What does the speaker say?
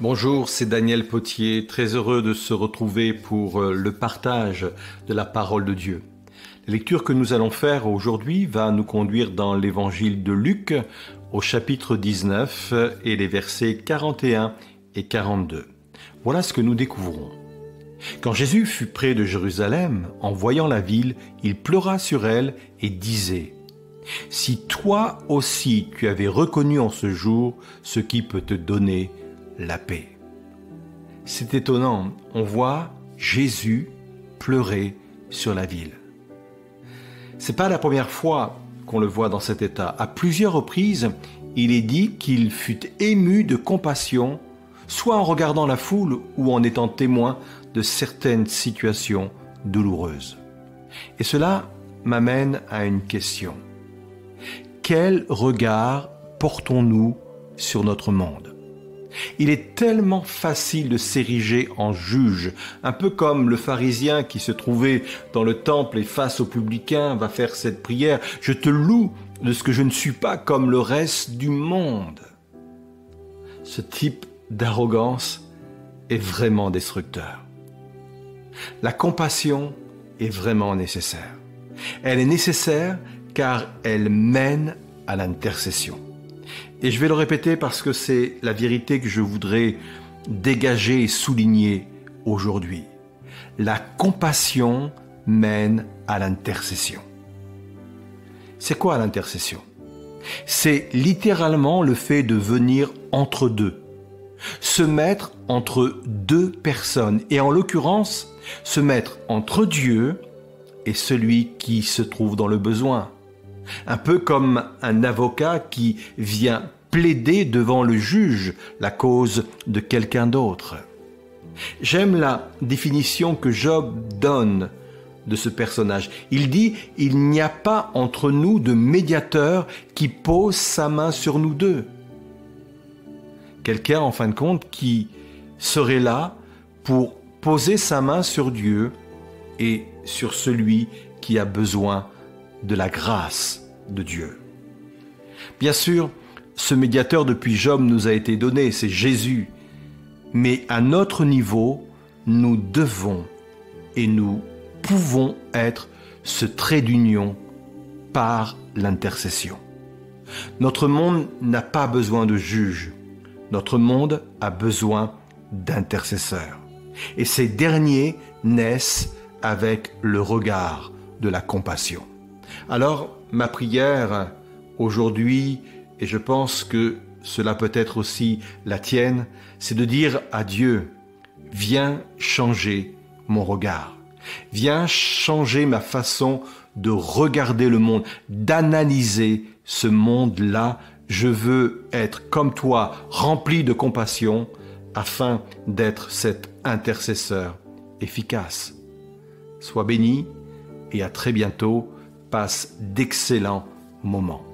Bonjour, c'est Daniel Potier, très heureux de se retrouver pour le partage de la parole de Dieu. La lecture que nous allons faire aujourd'hui va nous conduire dans l'évangile de Luc au chapitre 19 et les versets 41 et 42. Voilà ce que nous découvrons. Quand Jésus fut près de Jérusalem, en voyant la ville, il pleura sur elle et disait : « Si toi aussi tu avais reconnu en ce jour ce qui peut te donner la paix. » C'est étonnant, on voit Jésus pleurer sur la ville. C'est pas la première fois qu'on le voit dans cet état. À plusieurs reprises, il est dit qu'il fut ému de compassion, soit en regardant la foule ou en étant témoin de certaines situations douloureuses. Et cela m'amène à une question. Quel regard portons-nous sur notre monde ? Il est tellement facile de s'ériger en juge, un peu comme le pharisien qui se trouvait dans le temple et face aux publicains va faire cette prière : « Je te loue de ce que je ne suis pas comme le reste du monde. » Ce type d'arrogance est vraiment destructeur. La compassion est vraiment nécessaire. Elle est nécessaire car elle mène à l'intercession. Et je vais le répéter parce que c'est la vérité que je voudrais dégager et souligner aujourd'hui. La compassion mène à l'intercession. C'est quoi l'intercession ? C'est littéralement le fait de venir entre deux, se mettre entre deux personnes et en l'occurrence, se mettre entre Dieu et celui qui se trouve dans le besoin. Un peu comme un avocat qui vient plaider devant le juge la cause de quelqu'un d'autre. J'aime la définition que Job donne de ce personnage. Il dit : « Il n'y a pas entre nous de médiateur qui pose sa main sur nous deux. » Quelqu'un, en fin de compte, qui serait là pour poser sa main sur Dieu et sur celui qui a besoin de la grâce de Dieu. Bien sûr, ce médiateur depuis Job nous a été donné, c'est Jésus. Mais à notre niveau, nous devons et nous pouvons être ce trait d'union par l'intercession. Notre monde n'a pas besoin de juges. Notre monde a besoin d'intercesseurs. Et ces derniers naissent avec le regard de la compassion. Alors, ma prière aujourd'hui, et je pense que cela peut être aussi la tienne, c'est de dire à Dieu : viens changer mon regard, viens changer ma façon de regarder le monde, d'analyser ce monde-là. Je veux être comme toi, rempli de compassion, afin d'être cet intercesseur efficace. Sois béni et à très bientôt. Passe d'excellents moments.